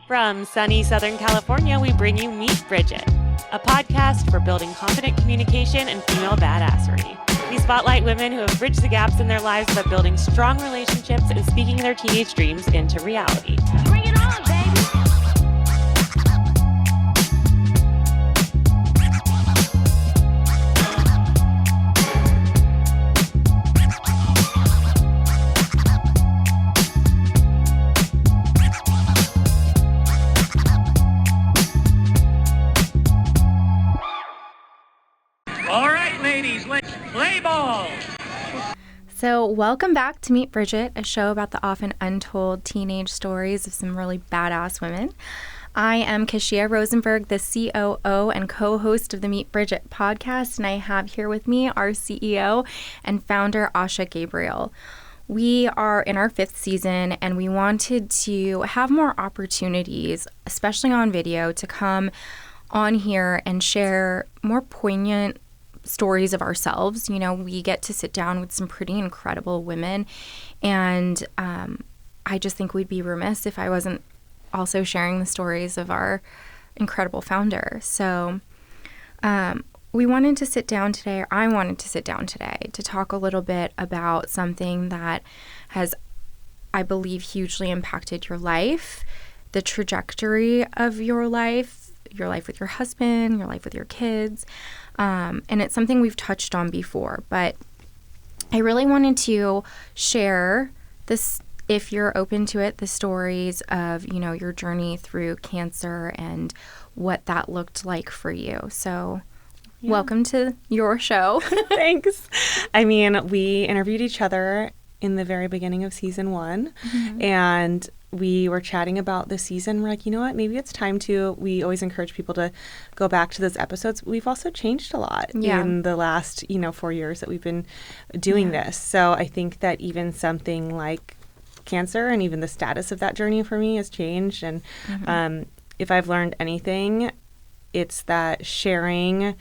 From sunny Southern California, we bring you Meet Bridget, a podcast for building confident communication and female badassery. We spotlight women who have bridged the gaps in their lives by building strong relationships and speaking their teenage dreams into reality. Bring it on, baby! All right, ladies, let's play ball. So welcome back to Meet Bridget, a show about the often untold teenage stories of some really badass women. I am Kashia Rosenberg, the COO and co-host of the Meet Bridget podcast, and I have here with me our CEO and founder, Asha Gabriel. We are in our 5th season, and we wanted to have more opportunities, especially on video, to come on here and share more poignant stories of ourselves. You know, we get to sit down with some pretty incredible women, and I just think we'd be remiss if I wasn't also sharing the stories of our incredible founder. So we wanted to sit down today, or I wanted to sit down today to talk a little bit about something that has, I believe, hugely impacted your life, the trajectory of your life with your husband, your life with your kids. And it's something we've touched on before, but I really wanted to share this, if you're open to it, the stories of, you know, your journey through cancer and what that looked like for you. So welcome to your show. Thanks. I mean, we interviewed each other in the very beginning of season 1, and we were chatting about the season. We're like, you know what, maybe it's time to, we always encourage people to go back to those episodes. We've also changed a lot in the last, 4 years that we've been doing this. So I think that even something like cancer and even the status of that journey for me has changed. And if I've learned anything, it's that sharing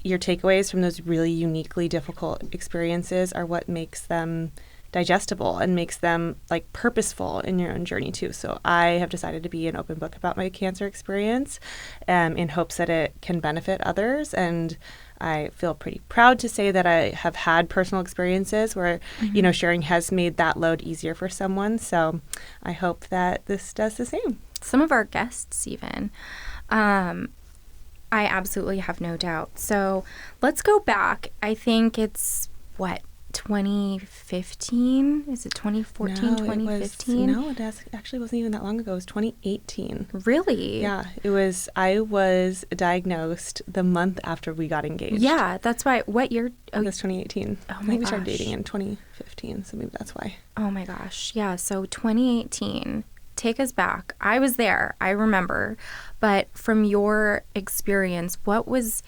your takeaways from those really uniquely difficult experiences are what makes them digestible and makes them like purposeful in your own journey too. So I have decided to be an open book about my cancer experience in hopes that it can benefit others. And I feel pretty proud to say that I have had personal experiences where, sharing has made that load easier for someone. So I hope that this does the same. Some of our guests even. I absolutely have no doubt. So let's go back. I think it's 2015? Is it 2014, 2015? It actually wasn't even that long ago. It was 2018. Really? Yeah, I was diagnosed the month after we got engaged. Yeah, that's why. What year? It was 2018. Oh my I think we gosh. started dating in 2015, so maybe that's why. Oh my gosh. Yeah, so 2018. Take us back. I was there. I remember. But from your experience, what was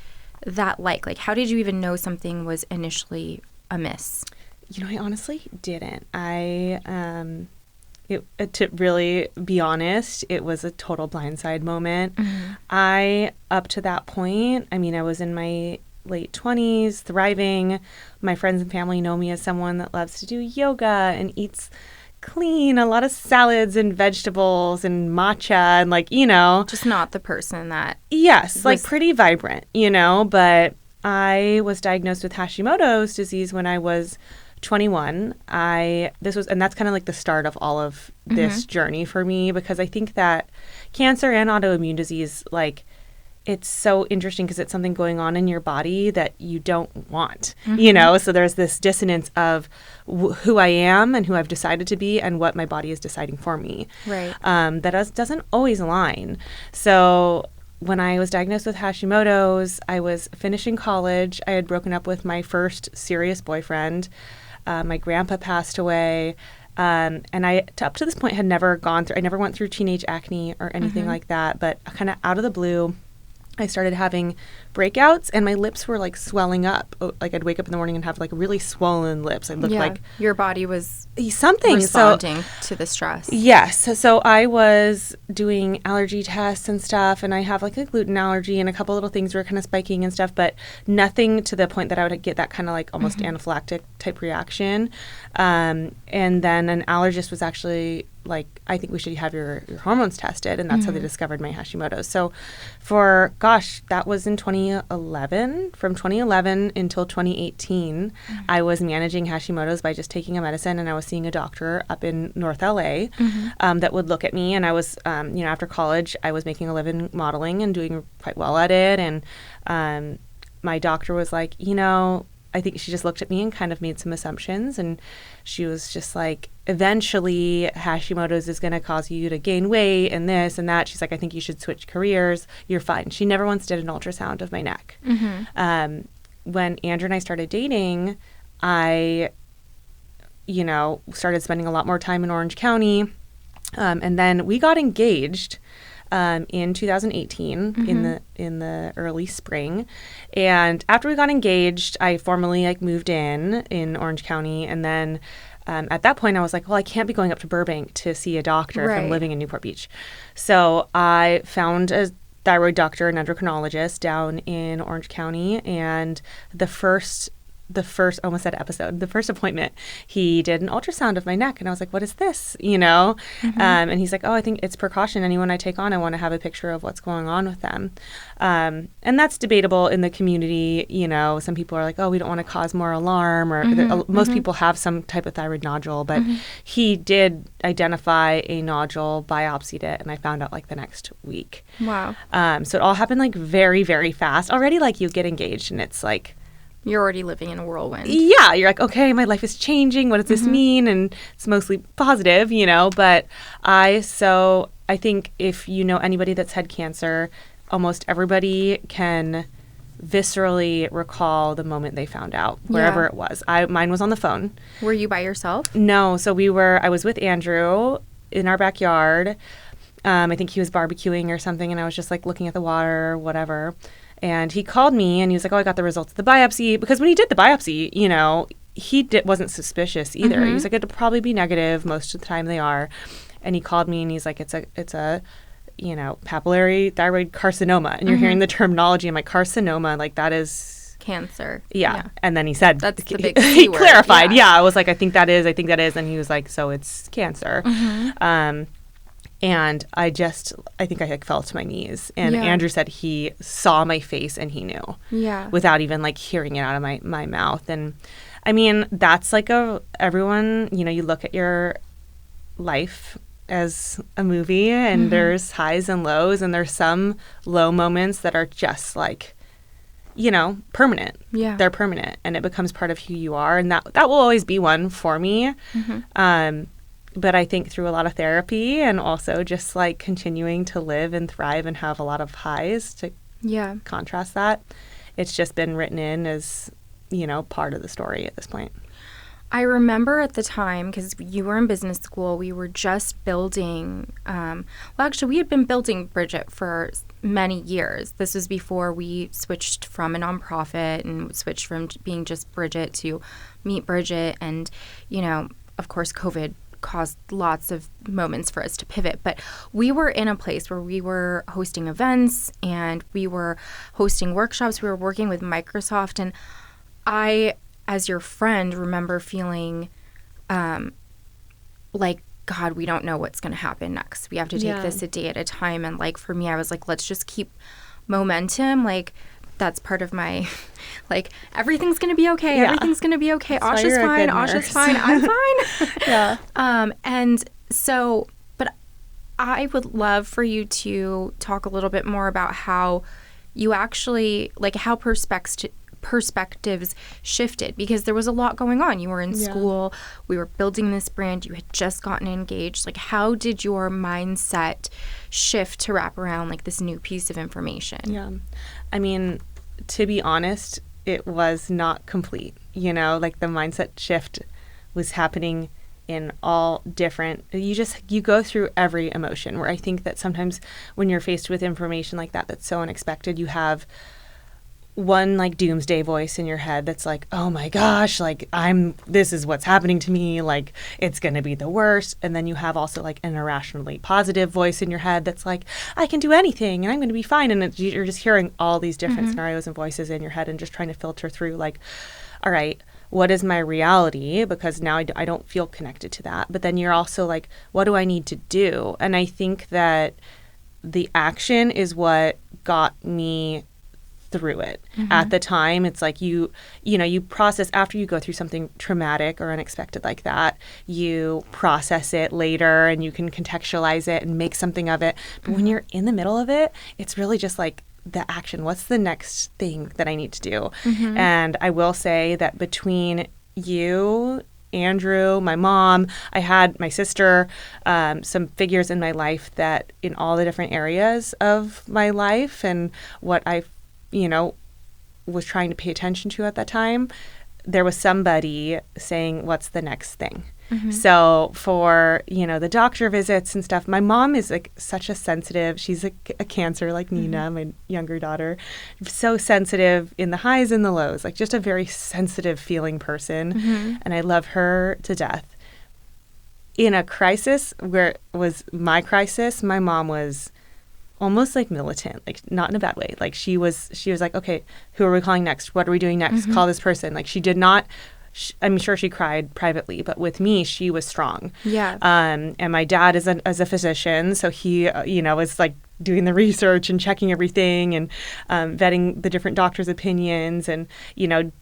that like? Like, how did you even know something was initially amiss? I honestly didn't. To really be honest, it was a total blindside moment. Up to that point, I was in my late 20s, thriving. My friends and family know me as someone that loves to do yoga and eats clean, a lot of salads and vegetables and matcha and Just not the person that... Yes, pretty vibrant, but I was diagnosed with Hashimoto's disease when I was 21. And that's kind of like the start of all of this journey for me, because I think that cancer and autoimmune disease, it's so interesting because it's something going on in your body that you don't want, So there's this dissonance of who I am and who I've decided to be and what my body is deciding for me. Right. That doesn't always align. So when I was diagnosed with Hashimoto's, I was finishing college. I had broken up with my first serious boyfriend. My grandpa passed away. And I, up to this point, I never went through teenage acne or anything like that. But kind of out of the blue, I started having breakouts and my lips were swelling up. I'd wake up in the morning and have really swollen lips. I looked like your body was responding to the stress. Yes. So I was doing allergy tests and stuff, and I have a gluten allergy and a couple little things were kind of spiking and stuff, but nothing to the point that I would get that kind of almost anaphylactic type reaction. And then an allergist was actually like, I think we should have your hormones tested. And that's how they discovered my Hashimoto's. So for, gosh, that was in 2011. From 2011 until 2018, I was managing Hashimoto's by just taking a medicine, and I was seeing a doctor up in North LA that would look at me. And I was, after college, I was making a living modeling and doing quite well at it. And my doctor was like, I think she just looked at me and kind of made some assumptions. And she was just like, eventually Hashimoto's is going to cause you to gain weight and this and that. She's like, I think you should switch careers. You're fine. She never once did an ultrasound of my neck. When Andrew and I started dating, I, started spending a lot more time in Orange County. And then we got engaged in 2018 in the early spring. And after we got engaged, I formally moved in Orange County. And then at that point I was like, well, I can't be going up to Burbank to see a doctor if I'm living in Newport Beach. So I found a thyroid doctor, an endocrinologist down in Orange County. And the first appointment, he did an ultrasound of my neck. And I was like, what is this? And he's like, oh, I think it's precaution. Anyone I take on, I want to have a picture of what's going on with them. And that's debatable in the community. Some people are like, oh, we don't want to cause more alarm, or most people have some type of thyroid nodule, but he did identify a nodule, biopsied it, and I found out the next week. Wow. So it all happened very, very fast. Already you get engaged and it's like, you're already living in a whirlwind. Yeah. You're like, okay, my life is changing. What does this mean? And it's mostly positive, but I think if anybody that's had cancer, almost everybody can viscerally recall the moment they found out, wherever it was. Mine was on the phone. Were you by yourself? No. So I was with Andrew in our backyard. I think he was barbecuing or something, and I was just looking at the water or whatever. And he called me and he was like, oh, I got the results of the biopsy. Because when he did the biopsy, he wasn't suspicious either. He was like, it'll probably be negative. Most of the time they are. And he called me and he's like, it's a papillary thyroid carcinoma. And you're hearing the terminology. I'm like, carcinoma, that is cancer. Yeah. And then he said, that's the big he clarified. Yeah. I was like, I think that is. And he was like, so it's cancer. And I think I fell to my knees. And Andrew said he saw my face and he knew. Yeah. Without even hearing it out of my mouth. And I mean, that's everyone, you look at your life as a movie and there's highs and lows, and there's some low moments that are just permanent. Yeah. They're permanent and it becomes part of who you are. And that will always be one for me. But I think through a lot of therapy and also just continuing to live and thrive and have a lot of highs to contrast that, it's just been written in as, part of the story at this point. I remember at the time, because you were in business school, we were just building, we had been building Bridget for many years. This was before we switched from a nonprofit and switched from being just Bridget to Meet Bridget. And, of course, COVID caused lots of moments for us to pivot. But we were in a place where we were hosting events and we were hosting workshops. We were working with Microsoft. And I, as your friend, remember feeling God, we don't know what's going to happen next. We have to take this a day at a time. And for me, I was like, let's just keep momentum. That's part of my, everything's going to be okay. Yeah. Everything's going to be okay. Asha's fine. Asha's fine. I'm fine. Yeah. And so, but I would love for you to talk a little bit more about how you actually, how perspectives shifted, because there was a lot going on. You were in school. We were building this brand. You had just gotten engaged. How did your mindset shift to wrap around this new piece of information? Yeah. I mean, to be honest, it was not complete. The mindset shift was happening in all different, you go through every emotion, where I think that sometimes when you're faced with information like that, that's so unexpected, you have one doomsday voice in your head that's oh my gosh, this is what's happening to me, it's going to be the worst. And then you have also an irrationally positive voice in your head that's I can do anything and I'm going to be fine. And you're just hearing all these different scenarios and voices in your head and just trying to filter through all right, what is my reality? Because now I don't feel connected to that. But then you're also like, what do I need to do? And I think that the action is what got me through it. At the time, it's like you process after you go through something traumatic or unexpected like that, you process it later and you can contextualize it and make something of it. But when you're in the middle of it, it's really just like the action. What's the next thing that I need to do? And I will say that between you, Andrew, my mom, I had my sister, some figures in my life that in all the different areas of my life and what I was trying to pay attention to at that time, there was somebody saying, what's the next thing? So for, the doctor visits and stuff, my mom is like such a sensitive, she's a Cancer like Nina, my younger daughter, so sensitive in the highs and the lows, like just a very sensitive feeling person. And I love her to death. In a crisis where it was my crisis, my mom was almost like militant, like not in a bad way. Like she was like, okay, who are we calling next? What are we doing next? Call this person. Like she did not, I'm sure she cried privately, but with me, she was strong. Yeah. And my dad is a physician, so he, was like doing the research and checking everything and vetting the different doctors' opinions and,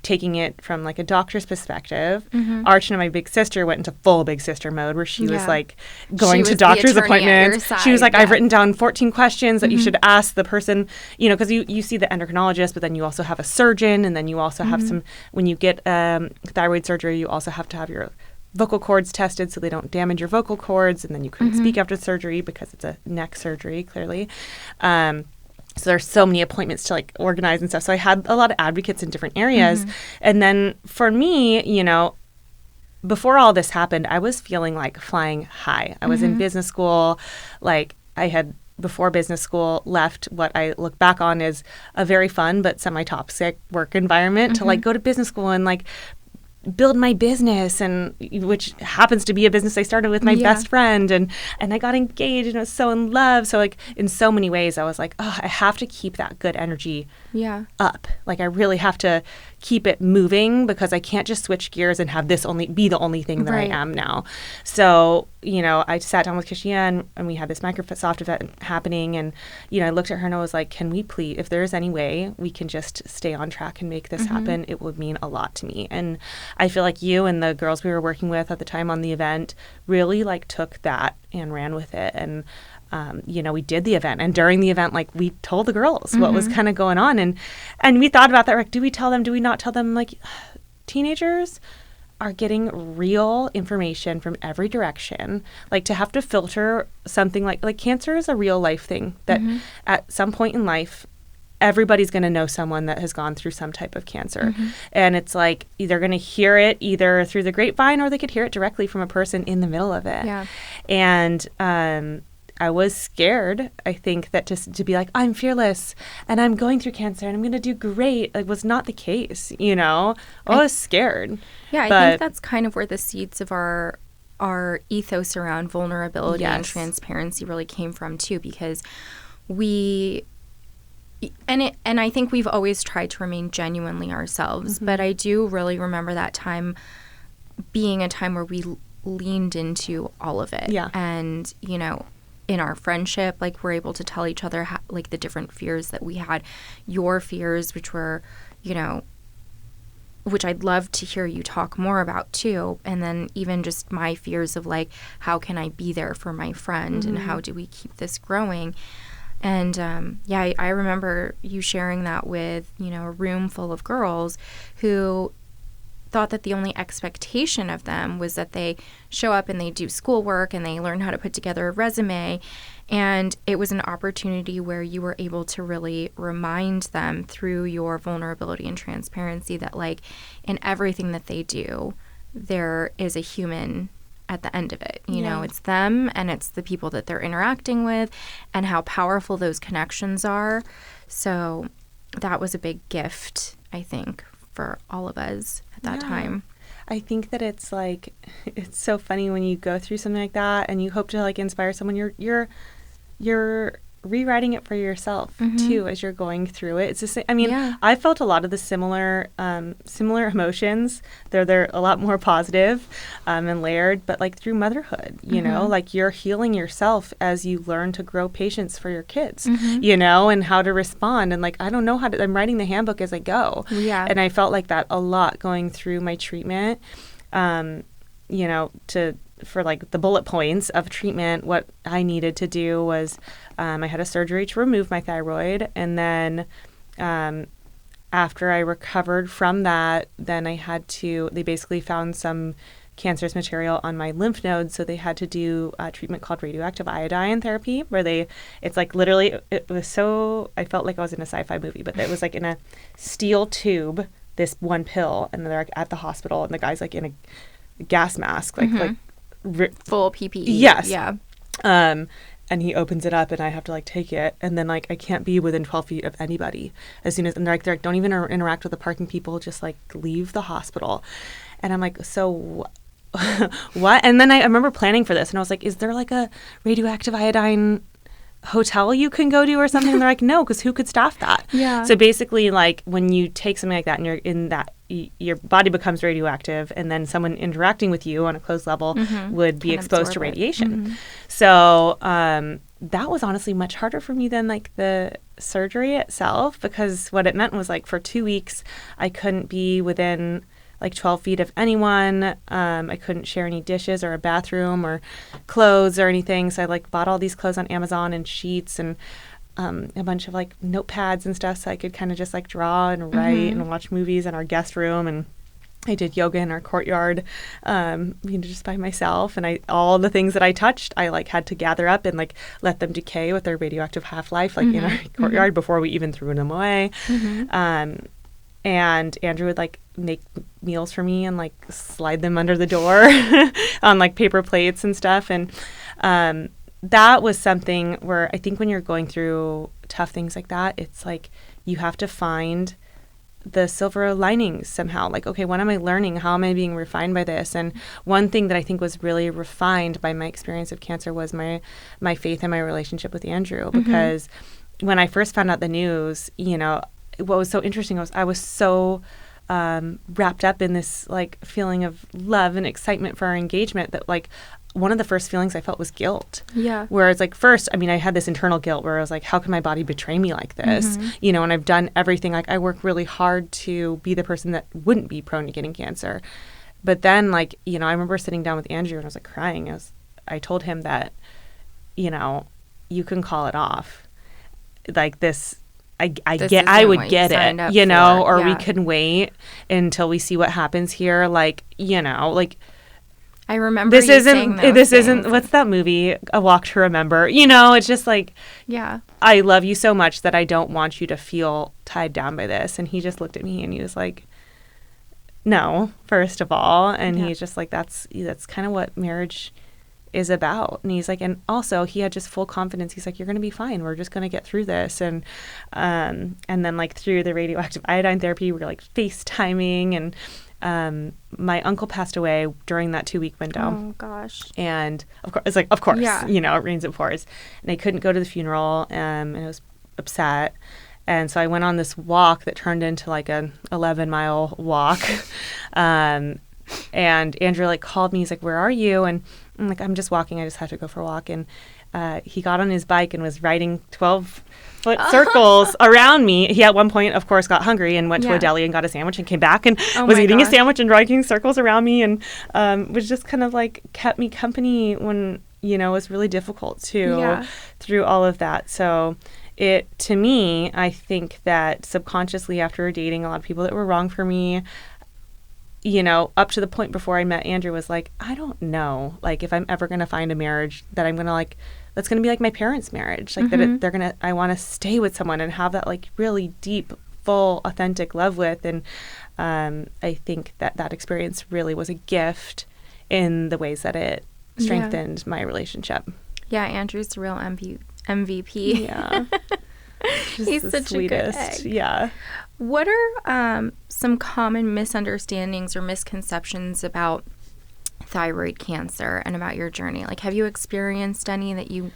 taking it from like a doctor's perspective. Archie and my big sister went into full big sister mode where she was like going to doctor's appointments. She was like, I've written down 14 questions that you should ask the person, because you see the endocrinologist, but then you also have a surgeon, and then you also have some, when you get thyroid surgery, you also have to have your vocal cords tested so they don't damage your vocal cords, and then you couldn't speak after surgery because it's a neck surgery, clearly. So there's so many appointments to like organize and stuff. So I had a lot of advocates in different areas. And then for me, before all this happened, I was feeling like flying high. I was in business school. Like I had, before business school, left what I look back on as a very fun but semi-toxic work environment to like go to business school and like build my business, and which happens to be a business I started with my best friend, and I got engaged and I was so in love. So like in so many ways I was like, oh, I have to keep that good energy up. Like I really have to keep it moving because I can't just switch gears and have this be the only thing that I am now. So, I sat down with Kashia and we had this Microsoft event happening, and, I looked at her and I was like, can we please, if there's any way we can just stay on track and make this happen, it would mean a lot to me. And I feel like you and the girls we were working with at the time on the event really like took that and ran with it. And we did the event, and during the event, like we told the girls what was kind of going on, and we thought about that. Like, do we tell them? Do we not tell them? Like, teenagers are getting real information from every direction. Like to have to filter something like cancer is a real life thing that at some point in life, everybody's going to know someone that has gone through some type of cancer. And it's like they're going to hear it either through the grapevine or they could hear it directly from a person in the middle of it. Yeah. And I was scared, I think, that to be like, I'm fearless and I'm going through cancer and I'm going to do great, like was not the case, I was scared. Yeah, I think that's kind of where the seeds of our ethos around vulnerability and transparency really came from too, because and I think we've always tried to remain genuinely ourselves, but I do really remember that time being a time where we leaned into all of it. Yeah. And, in our friendship, like we're able to tell each other like the different fears that we had, your fears, which were, which I'd love to hear you talk more about too. And then even just my fears of like, how can I be there for my friend and how do we keep this growing? And I remember you sharing that with, a room full of girls who thought that the only expectation of them was that they show up and they do schoolwork and they learn how to put together a resume. And it was an opportunity where you were able to really remind them through your vulnerability and transparency that like in everything that they do, there is a human at the end of it. You know, it's them and it's the people that they're interacting with and how powerful those connections are. So that was a big gift, I think, for all of us at that time. I think that it's like, it's so funny when you go through something like that and you hope to like inspire someone. You're rewriting it for yourself too as you're going through it. It's the same. I mean, Yeah. I felt a lot of the similar emotions. They're a lot more positive and layered, but like through motherhood, you know, like you're healing yourself as you learn to grow patience for your kids, you know, and how to respond. And like, I don't know I'm writing the handbook as I go. Yeah. And I felt like that a lot going through my treatment, you know, for like the bullet points of treatment. What I needed to do was I had a surgery to remove my thyroid, and then after I recovered from that, then they basically found some cancerous material on my lymph nodes, so they had to do a treatment called radioactive iodine therapy, where it's like literally, it was so, I felt like I was in a sci-fi movie, but it was like in a steel tube, this one pill, and they're like at the hospital, and the guy's like in a gas mask, like full PPE. Yes. Yeah. And he opens it up, and I have to like take it, and then like I can't be within 12 feet of anybody as soon as, and they're like don't even interact with the parking people, just like leave the hospital. And I'm like, so what? And then I remember planning for this, and I was like, is there like a radioactive iodine hotel you can go to or something? And they're like, no, because who could staff that? Yeah. So basically, like when you take something like that and you're in that, your body becomes radioactive, and then someone interacting with you on a close level would be exposed to radiation. So that was honestly much harder for me than like the surgery itself, because what it meant was like for 2 weeks I couldn't be within like 12 feet of anyone. I couldn't share any dishes or a bathroom or clothes or anything. So I like bought all these clothes on Amazon and sheets and a bunch of like notepads and stuff, so I could kind of just like draw and write and watch movies in our guest room. And I did yoga in our courtyard, just by myself. And all the things that I touched, I like had to gather up and like let them decay with their radioactive half-life, like in our courtyard before we even threw them away. And Andrew would like make meals for me and like slide them under the door on like paper plates and stuff. And that was something where I think when you're going through tough things like that, it's like you have to find the silver linings somehow. Like, okay, what am I learning? How am I being refined by this? And one thing that I think was really refined by my experience of cancer was my faith and my relationship with Andrew. Because when I first found out the news, you know, what was so interesting was I was so wrapped up in this like feeling of love and excitement for our engagement that like one of the first feelings I felt was guilt. Yeah. Whereas like first, I mean, I had this internal guilt where I was like, how can my body betray me like this? You know, and I've done everything. Like I work really hard to be the person that wouldn't be prone to getting cancer. But then like, you know, I remember sitting down with Andrew and I was like crying. I told him that, you know, you can call it off. Like this, I would get it, you know, or we can wait until we see what happens here. Like, you know, like I remember this isn't what's that movie, A Walk to Remember? You know, it's just like, yeah, I love you so much that I don't want you to feel tied down by this. And he just looked at me and he was like, no, first of all. And he's just like, that's kind of what marriage is about. And he's like, and also he had just full confidence. He's like, you're going to be fine. We're just going to get through this. And then like through the radioactive iodine therapy, we're like FaceTiming, and my uncle passed away during that 2-week window. Oh gosh. And of course, you know, it rains, it pours. And I couldn't go to the funeral, and I was upset. And so I went on this walk that turned into like an 11-mile walk. And Andrew like called me. He's like, where are you? And I'm like, I'm just walking. I just have to go for a walk. And he got on his bike and was riding 12-foot circles around me. He at one point, of course, got hungry and went to a deli and got a sandwich and came back and was eating a sandwich and riding circles around me, and was just kind of like kept me company when, you know, it was really difficult too through all of that. So to me, I think that subconsciously after dating a lot of people that were wrong for me, you know, up to the point before I met Andrew, was like, I don't know, like if I'm ever going to find a marriage that I'm going to like, that's going to be like my parents' marriage, like that I want to stay with someone and have that like really deep, full, authentic love with. And I think that experience really was a gift in the ways that it strengthened my relationship. Yeah, Andrew's the real MVP. Yeah. He's such sweetest. A good egg. Yeah. What are some common misunderstandings or misconceptions about thyroid cancer and about your journey? Like, have you experienced any that you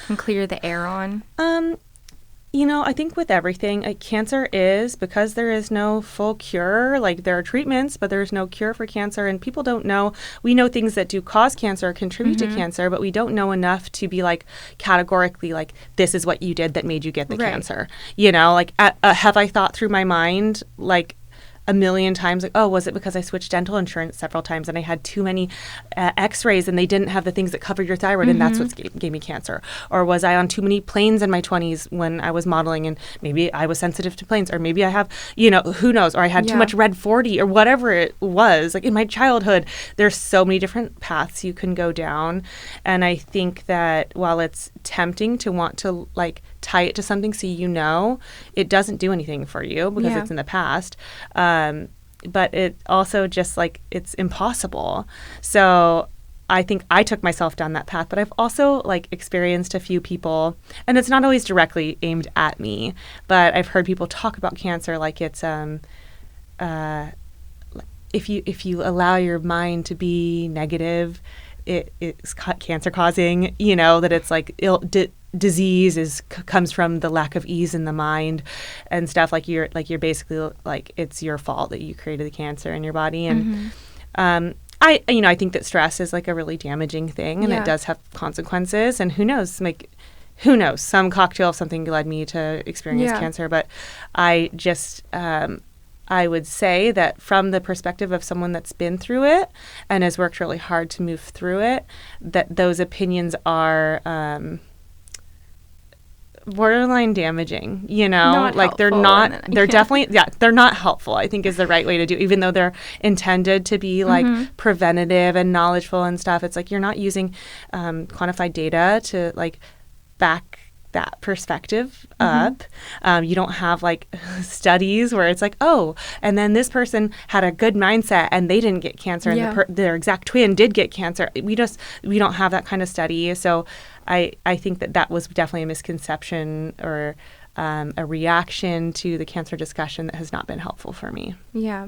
and clear the air on? I think with everything, cancer is, because there is no full cure, like there are treatments, but there's no cure for cancer, and people don't know. We know things that do cause cancer or contribute to cancer, but we don't know enough to be like categorically like, this is what you did that made you get the cancer. Have I thought through my mind, like, a million times, like, oh, was it because I switched dental insurance several times and I had too many x-rays and they didn't have the things that covered your thyroid and that's what gave me cancer? Or was I on too many planes in my 20s when I was modeling and maybe I was sensitive to planes, or maybe I have, who knows, or I had too much red 40 or whatever it was. Like in my childhood, there's so many different paths you can go down. And I think that while it's tempting to want to like tie it to something so it doesn't do anything for you because it's in the past. But it also just like, it's impossible. So I think I took myself down that path, but I've also like experienced a few people, and it's not always directly aimed at me, but I've heard people talk about cancer like it's if you allow your mind to be negative, it's cancer causing, that it's like disease comes from the lack of ease in the mind and stuff. Like you're basically like, it's your fault that you created the cancer in your body. And I think that stress is like a really damaging thing, and it does have consequences, and who knows, some cocktail of something led me to experience cancer. But I just I would say that from the perspective of someone that's been through it and has worked really hard to move through it, that those opinions are borderline damaging, Not like they're helpful, not, they're definitely, they're not helpful, I think is the right way to do, even though they're intended to be like preventative and knowledgeful and stuff. It's like, you're not using quantified data to like back that perspective up. You don't have like studies where it's like, oh, and then this person had a good mindset and they didn't get cancer and their exact twin did get cancer. We don't have that kind of study. So I think that was definitely a misconception or a reaction to the cancer discussion that has not been helpful for me. Yeah.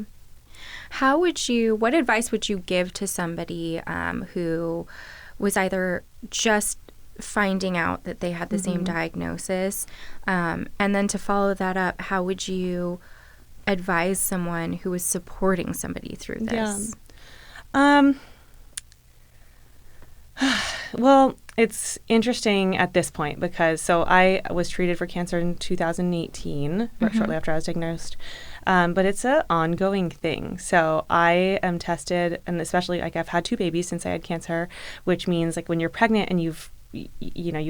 What advice would you give to somebody who was either just finding out that they had the same diagnosis, and then to follow that up, how would you advise someone who is supporting somebody through this? Well, it's interesting at this point because I was treated for cancer in 2018, shortly after I was diagnosed. But it's an ongoing thing. So I am tested, and especially like I've had 2 babies since I had cancer, which means like when you're pregnant and you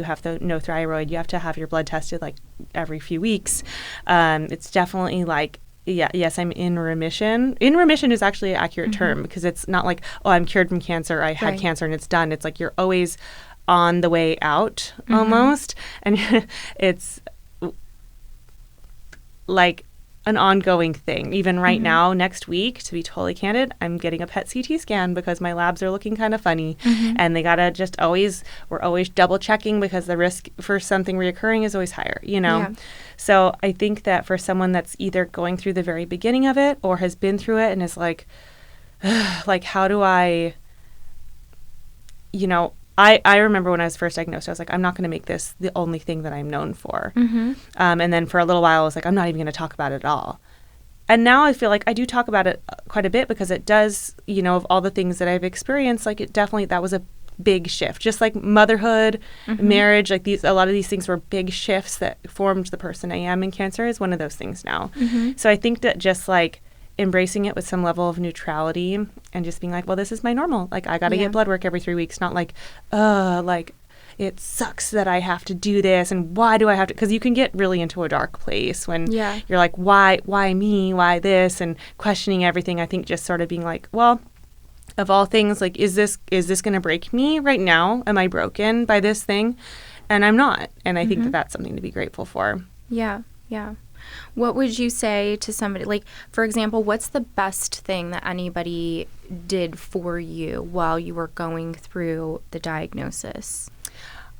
have no thyroid, you have to have your blood tested like every few weeks. It's definitely like, yes, I'm in remission. In remission is actually an accurate term because it's not like, oh, I'm cured from cancer, I had cancer and it's done. It's like you're always on the way out almost. And it's like an ongoing thing. Even right now, next week, to be totally candid, I'm getting a PET CT scan because my labs are looking kind of funny. And they gotta just we're always double checking because the risk for something reoccurring is always higher, So I think that for someone that's either going through the very beginning of it or has been through it and is like, how do I, I remember when I was first diagnosed, I was like, I'm not going to make this the only thing that I'm known for. And then for a little while, I was like, I'm not even going to talk about it at all. And now I feel like I do talk about it quite a bit because it does, of all the things that I've experienced, like that was a big shift. Just like motherhood, marriage, like a lot of these things were big shifts that formed the person I am, and cancer is one of those things now. So I think that just like embracing it with some level of neutrality and just being like, well, this is my normal. Like, I got to get blood work every 3 weeks, not like, like it sucks that I have to do this and why do I have to? Because you can get really into a dark place when you're like, why me? Why this? And questioning everything. I think just sort of being like, well, of all things, like, is this going to break me right now? Am I broken by this thing? And I'm not. And I think that that's something to be grateful for. Yeah. What would you say to somebody, like, for example, what's the best thing that anybody did for you while you were going through the diagnosis?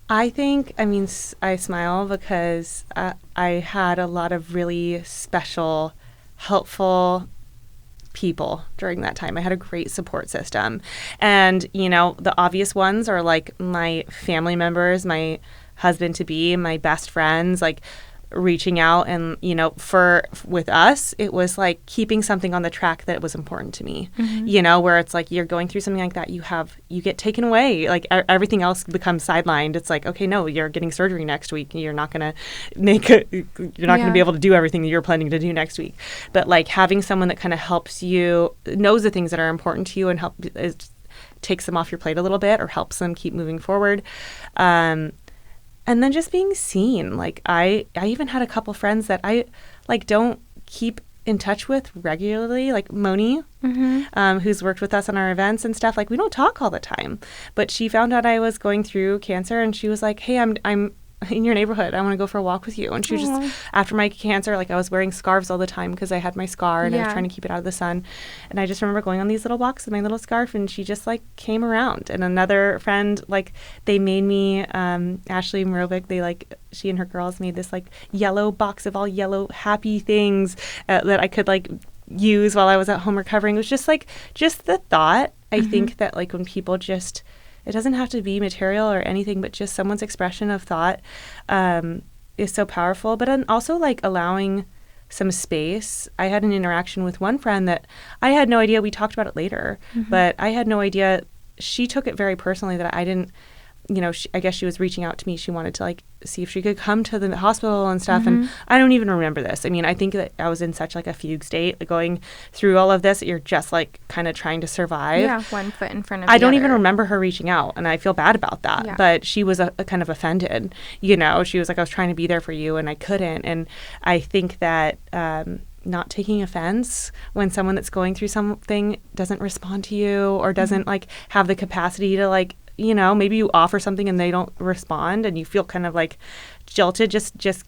I think, I smile because I had a lot of really special, helpful people during that time. I had a great support system. And, the obvious ones are like my family members, my husband to be, my best friends, like reaching out. And, you know, with us, it was like keeping something on the track that was important to me, you know, where it's like you're going through something like that, you get taken away, like everything else becomes sidelined. It's like, okay, no, you're getting surgery next week. You're not going to going to be able to do everything that you're planning to do next week. But like having someone that kind of helps you, knows the things that are important to you and takes them off your plate a little bit or helps them keep moving forward. And then just being seen. Like I even had a couple friends that I like don't keep in touch with regularly, like Moni, who's worked with us on our events and stuff. Like we don't talk all the time, but she found out I was going through cancer and she was like, hey, I'm in your neighborhood. I want to go for a walk with you. And she was just, after my cancer, like I was wearing scarves all the time because I had my scar and I was trying to keep it out of the sun. And I just remember going on these little walks with my little scarf and she just like came around. And another friend, like they made me, Ashley Mrovic, she and her girls made this like yellow box of all yellow happy things that I could like use while I was at home recovering. It was just the thought. I think that like when people just, it doesn't have to be material or anything, but just someone's expression of thought is so powerful. But then also like allowing some space. I had an interaction with one friend that I had no idea. We talked about it later, but I had no idea. She took it very personally that I didn't, you know, I guess she was reaching out to me. She wanted to like see if she could come to the hospital and stuff. And I don't even remember this. I mean, I think that I was in such like a fugue state, like, going through all of this. You're just like kind of trying to survive. Yeah, one foot in front of the I don't other. even remember her reaching out, and I feel bad about that. Yeah. But she was a kind of offended. You know, she was like, I was trying to be there for you, and I couldn't. And I think that not taking offense when someone that's going through something doesn't respond to you or doesn't like have the capacity to like, you know, maybe you offer something and they don't respond and you feel kind of like jilted, just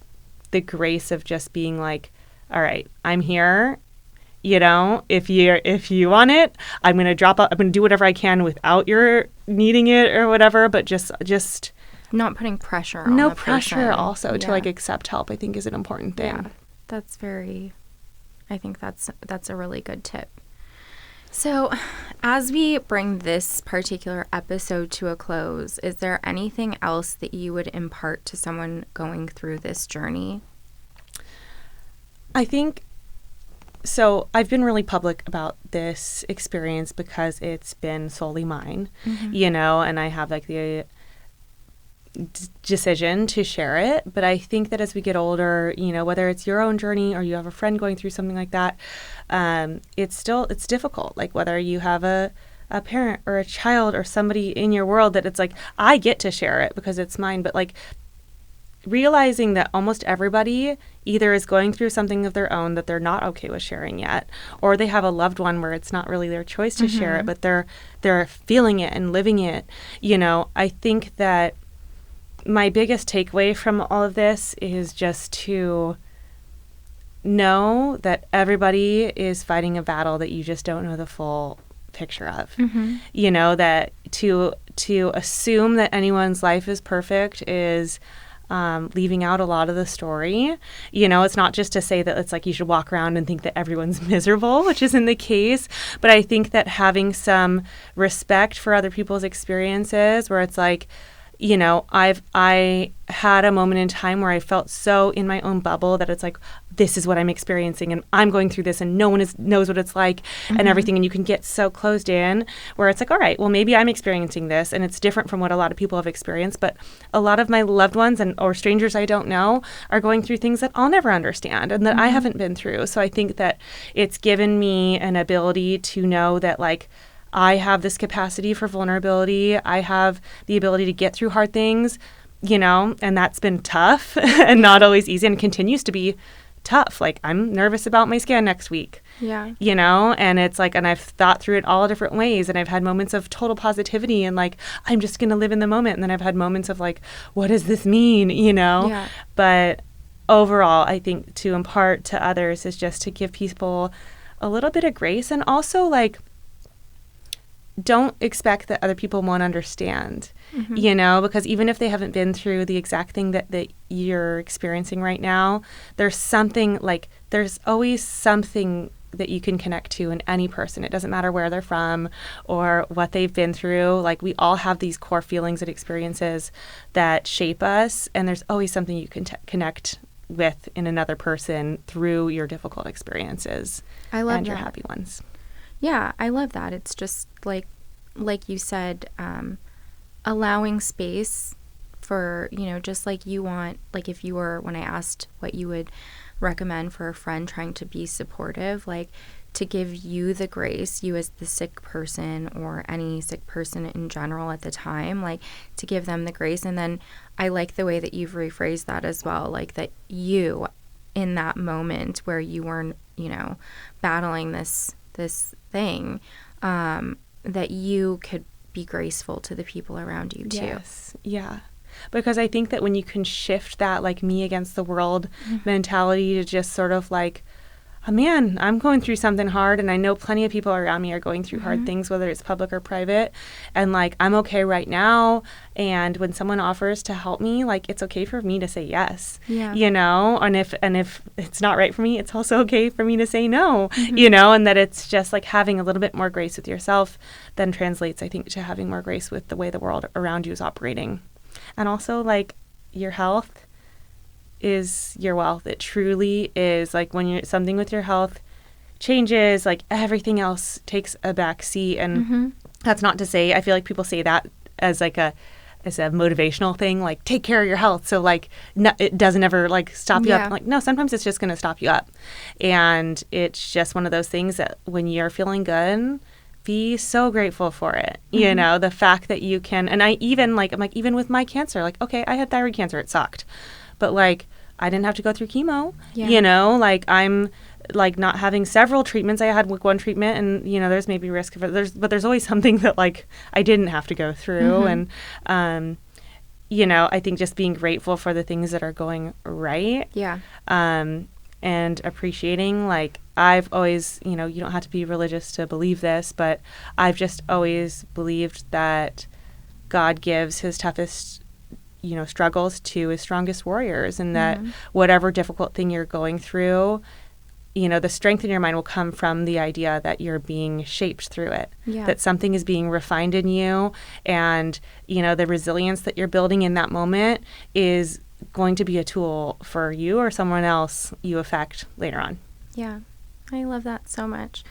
the grace of just being like, all right, I'm here. You know, if you want it, I'm going to drop out. I'm going to do whatever I can without your needing it or whatever, but just not putting pressure on no the pressure person. Also to like accept help, I think is an important thing. Yeah, I think that's a really good tip. So, as we bring this particular episode to a close, is there anything else that you would impart to someone going through this journey? I think, so I've been really public about this experience because it's been solely mine, you know, and I have like the decision to share it. But I think that as we get older, you know, whether it's your own journey or you have a friend going through something like that, it's difficult. Like whether you have a parent or a child or somebody in your world that it's like, I get to share it because it's mine. But like realizing that almost everybody either is going through something of their own that they're not okay with sharing yet, or they have a loved one where it's not really their choice to share it, but they're feeling it and living it. You know, I think that my biggest takeaway from all of this is just to know that everybody is fighting a battle that you just don't know the full picture of. You know, that to assume that anyone's life is perfect is leaving out a lot of the story. You know, it's not just to say that it's like you should walk around and think that everyone's miserable, which isn't the case. But I think that having some respect for other people's experiences, where it's like, you know, I had a moment in time where I felt so in my own bubble that it's like, this is what I'm experiencing and I'm going through this and no one knows what it's like and everything. And you can get so closed in where it's like, all right, well, maybe I'm experiencing this and it's different from what a lot of people have experienced. But a lot of my loved ones or strangers I don't know are going through things that I'll never understand and that I haven't been through. So I think that it's given me an ability to know that like, I have this capacity for vulnerability. I have the ability to get through hard things, you know, and that's been tough and not always easy and continues to be tough. Like I'm nervous about my scan next week, you know, and it's like, and I've thought through it all different ways and I've had moments of total positivity and like, I'm just going to live in the moment. And then I've had moments of like, what does this mean? You know, but overall, I think to impart to others is just to give people a little bit of grace and also like, don't expect that other people won't understand, you know, because even if they haven't been through the exact thing that you're experiencing right now, there's something like, there's always something that you can connect to in any person. It doesn't matter where they're from or what they've been through. Like, we all have these core feelings and experiences that shape us, and there's always something you can connect with in another person through your difficult experiences. I love and that. Your happy ones. Yeah, I love that. It's just like you said, allowing space for, just like you want, like if you were, when I asked what you would recommend for a friend trying to be supportive, like to give you the grace, you as the sick person or any sick person in general at the time, like to give them the grace. And then I like the way that you've rephrased that as well, like that you, in that moment where you weren't, battling this thing, that you could be graceful to the people around you too. Yes. Yeah. Because I think that when you can shift that like me against the world mentality to just sort of like, oh man, I'm going through something hard, and I know plenty of people around me are going through hard things, whether it's public or private, and like I'm okay right now, and when someone offers to help me, like it's okay for me to say yes. Yeah. And if it's not right for me, it's also okay for me to say no. And that it's just like having a little bit more grace with yourself then translates, I think, to having more grace with the way the world around you is operating. And also, like, your health is your wealth. It truly is. Like, when something with your health changes, like, everything else takes a back seat. And that's not to say, I feel like people say that as like as a motivational thing, like, take care of your health. So, like, it doesn't ever, like, stop you up. Like, no, sometimes it's just going to stop you up. And it's just one of those things that when you're feeling good, be so grateful for it. The fact that you can, and I'm like, even with my cancer, like, okay, I had thyroid cancer. It sucked. But like, I didn't have to go through chemo, like I'm like not having several treatments. I had one treatment, and, there's maybe risk of it. But there's always something that like I didn't have to go through. And, I think just being grateful for the things that are going right. Yeah. And appreciating, like, I've always, you don't have to be religious to believe this, but I've just always believed that God gives his toughest, struggles to his strongest warriors, and that whatever difficult thing you're going through, the strength in your mind will come from the idea that you're being shaped through it, that something is being refined in you, and, the resilience that you're building in that moment is going to be a tool for you or someone else you affect later on. Yeah, I love that so much.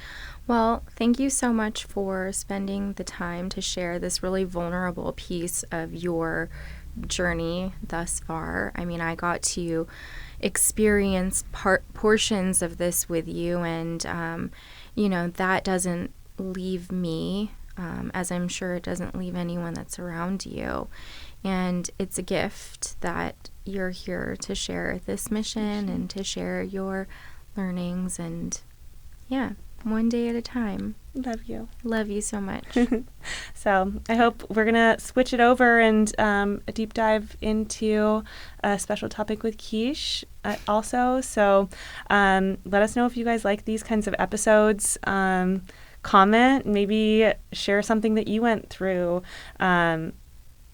Well, thank you so much for spending the time to share this really vulnerable piece of your journey thus far. I mean, I got to experience portions of this with you, and, that doesn't leave me, as I'm sure it doesn't leave anyone that's around you. And it's a gift that you're here to share this mission and to share your learnings, and one day at a time. Love you. Love you so much. So I hope we're going to switch it over and a deep dive into a special topic with Quiche also. So let us know if you guys like these kinds of episodes. Comment, maybe share something that you went through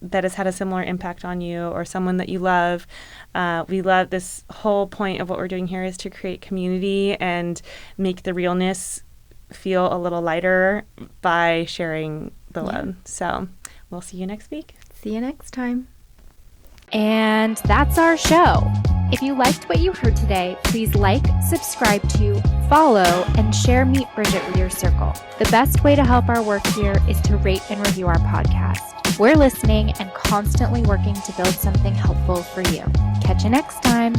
that has had a similar impact on you, or someone that you love. We love this whole point of what we're doing here is to create community and make the realness feel a little lighter by sharing the load. So we'll see you next week. See you next time. And that's our show. If you liked what you heard today, please like, subscribe to, follow, and share Meet Bridget with your circle. The best way to help our work here is to rate and review our podcast. We're listening and constantly working to build something helpful for you. Catch you next time.